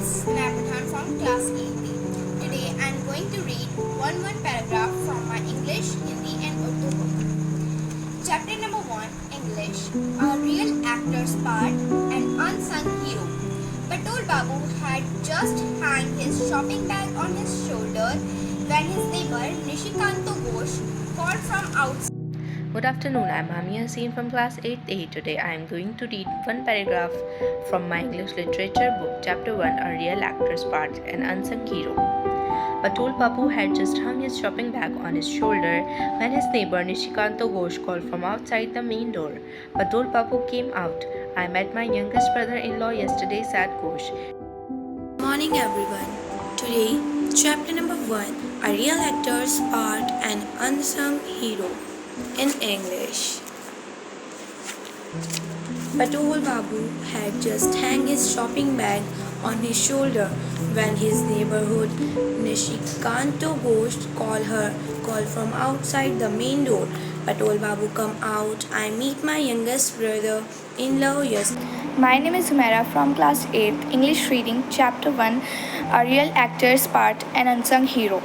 Snapathan from class 8B. Today I am going to read one paragraph from my English, Hindi and Urdu book. Chapter number 1, English, a real actor's part, an unsung hero. Patul Babu had just hung his shopping bag on his shoulder when his neighbor Nishikanto Ghosh called from outside. Good afternoon, I'm Hamia Haseen from class 8A. Today I am going to read one paragraph from my English literature book, chapter 1, A Real Actor's Part, An Unsung Hero. Patul Babu had just hung his shopping bag on his shoulder when his neighbor Nishikanto Ghosh called from outside the main door. Patul Babu came out. I met my youngest brother-in-law yesterday, said Ghosh. Morning everyone. Today, chapter number 1, A Real Actor's Part, An Unsung Hero. In English. Patul Babu had just hung his shopping bag on his shoulder when his neighborhood Nishikanto Ghosh called from outside the main door. Patul Babu come out. I meet my youngest brother-in-law yesterday. My name is Humaira from class 8th, English reading, chapter 1, A Real Actor's Part, An Unsung Hero.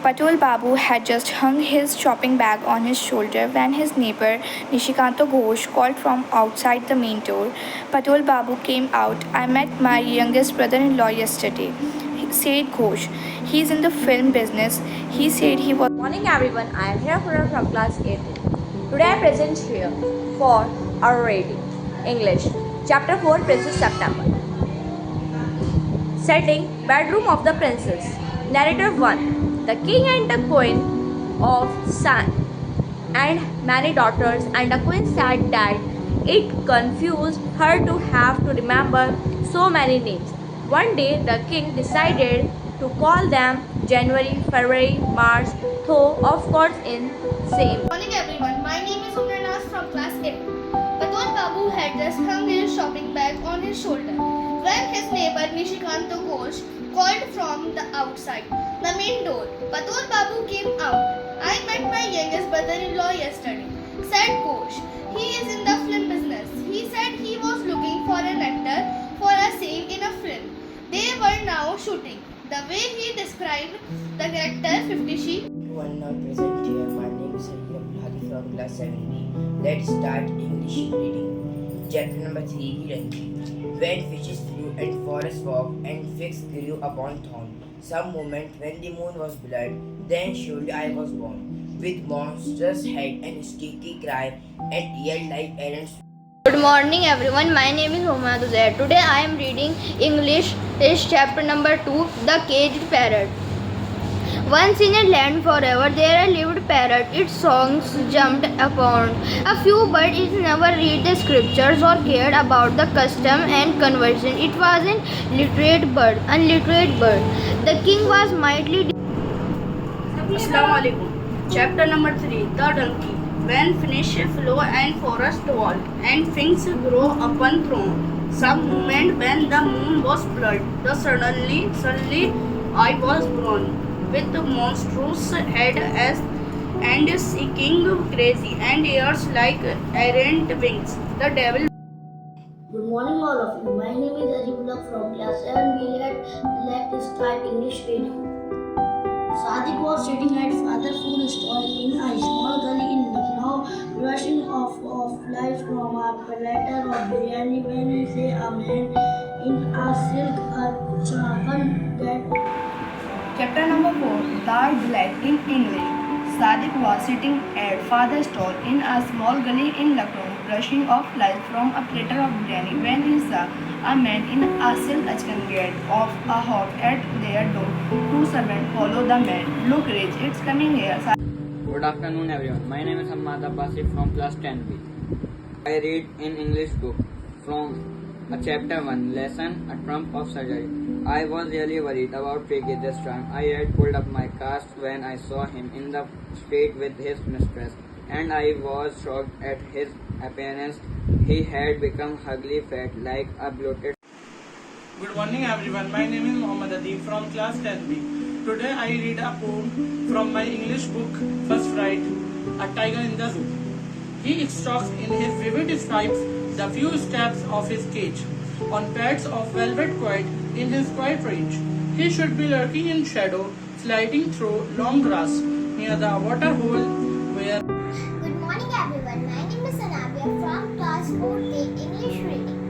Patul Babu had just hung his shopping bag on his shoulder when his neighbor Nishikanto Ghosh called from outside the main door. Patul Babu came out. I met my youngest brother-in-law yesterday, said Ghosh. He's in the film business. He said he was. Morning everyone, I am Hira from class 8. Today I present here for our reading English, chapter 4, Princess September. Setting, bedroom of the princess. Narrator 1. The king and the queen of son and many daughters, and the queen said that it confused her to have to remember so many names. One day the king decided to call them January, February, March, though of course in same. Good morning everyone, my name is Umranas from class 8. Patul Babu had just hung his shopping bag on his shoulder when his neighbor Nishikanto Ghosh called from the outside the main door. Patul Babu came out. I met my youngest brother-in-law yesterday, said Ghosh. He is in the film business. He said he was looking for an actor for a scene in a film. They were now shooting. The way he described the character 50 Sheep. Everyone now present here. My name is Sayyid Hadi from class 7B. Let's start English reading. Chapter number 3, Hiranji. When fishes flew and forests walked and figs grew upon thorn. Some moment when the moon was blood, then surely I was born, with monstrous head and sticky cry and ear like errands. Good morning everyone, my name is Muhammad Uzair. Today I am reading English chapter number 2, The Caged Parrot. Once in a land forever there lived parrot. Its songs jumped upon a few, but it never read the scriptures or cared about the custom and conversion. It was an unliterate bird. The king was mightily. Assalamu alaikum. Chapter number 3, The Donkey. When finished flow and forest wall, and things grow upon throne. Some moment when the moon was blood, suddenly I was born, with the monstrous head and seeking crazy, and ears like errant wings. The devil. Good morning all of you. My name is Azimullah from class 7B. Let's start English reading. Sadiq was sitting at father's food stall in a small gully in Lucknow, brushing off flies from a platter of biryani when he saw a man in a silk chakan that. Chapter number 4, Dal Black in English. Sadiq was sitting at father's stall in a small gully in Lucknow, brushing off flies from a platter of biryani when he saw a man in a silk achkan gate of a hop at their door. Two servants followed the man. Look, Rich, it's coming here. Good afternoon everyone. My name is Hamad Abbasi from class 10B. I read in English book from chapter 1, lesson, A Trump of Surgery. I was really worried about Peggy this time. I had pulled up my cast when I saw him in the street with his mistress, and I was shocked at his appearance. He had become ugly fat like a bloated. Good morning everyone. My name is Muhammad Adeeb from class 10B. Today I read a poem from my English book, First Fright, A Tiger in the Zoo. He stalks in his vivid stripes the few steps of his cage. On pads of velvet quiet, in his quiet range. He should be lurking in shadow, sliding through long grass near the water hole where. Good morning everyone. My name is Anabia from class 4A English reading.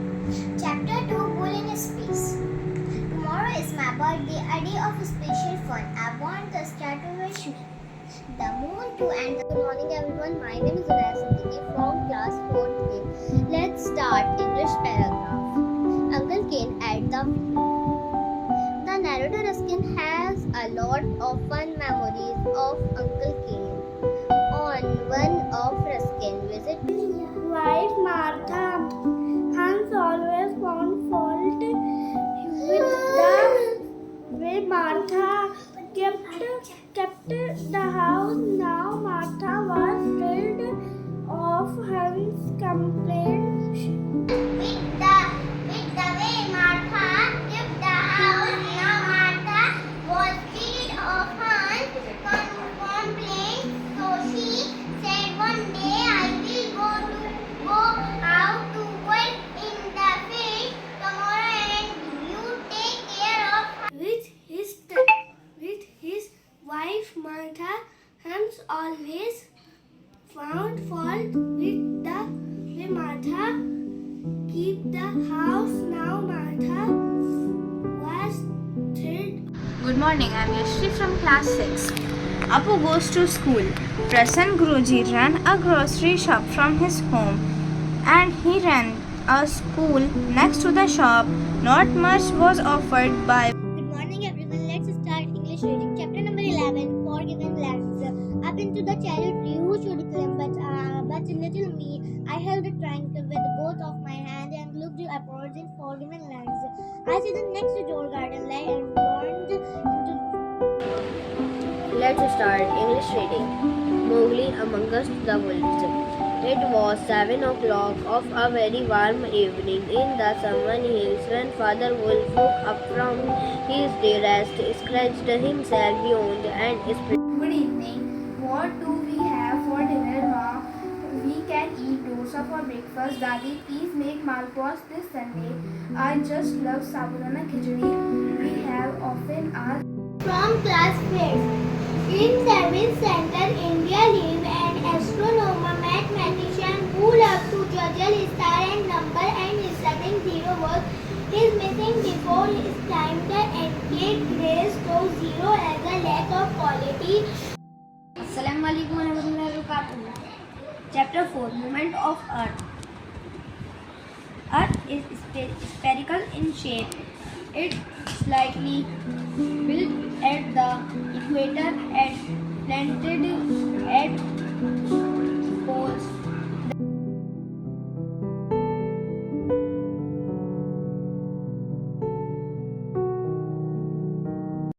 Chapter 2 Bull in Space. Tomorrow is my birthday, a day of special fun. I want the star to wish me. The moon too and the... Good morning everyone. My name is Unaya Siddiqui from class 4A. Let's start English paragraph. Uncle Cain at the wheel. The narrator Ruskin has a lot of fun memories of Uncle Cain. On one of Ruskin's visits, Wife Martha Hans always found fault with the way Martha kept the house. Now Martha was tired of Hans' complaints. with the way Martha kept the house, now Martha was tired of Hans' complaints. So she said, one day I will go out to work in the field tomorrow and you take care of. With his wife Martha, Hans always found fault with the way Martha kept the house. Now Martha was tired. Good morning, I'm Yashri from class 6. Apu goes to school. Prasann Guruji ran a grocery shop from his home and he ran a school next to the shop. Not much was offered by. Good morning everyone. Let's start English reading. Chapter number 11 Forgiven Lands. Up into the chariot who should climb, but little me. I held a trunk with both of my hands and looked upwards in forgiven lands. I see the next door garden lay and burned into. Let's start English reading. Mowgli amongst the wolves. It was 7 o'clock of a very warm evening in the Samwan hills when Father Wolf woke up from his day rest, scratched himself yawned and spread. Good evening. What do we have for dinner, Ma? We can eat dosa for breakfast. Daddy, please make malpuas this Sunday. I just love sabudana khichdi. We have often asked. From class 5. In Service Center, India live an astronomer, mathematician who loved to juggle star and number and studying zero work. His missing before his time, the athlete grades to zero as a lack of quality. Assalamu alaikum warahmatullahi wabarakatuh. Chapter 4 Movement of Earth. Earth is spherical in shape. It's slightly built at the equator and planted at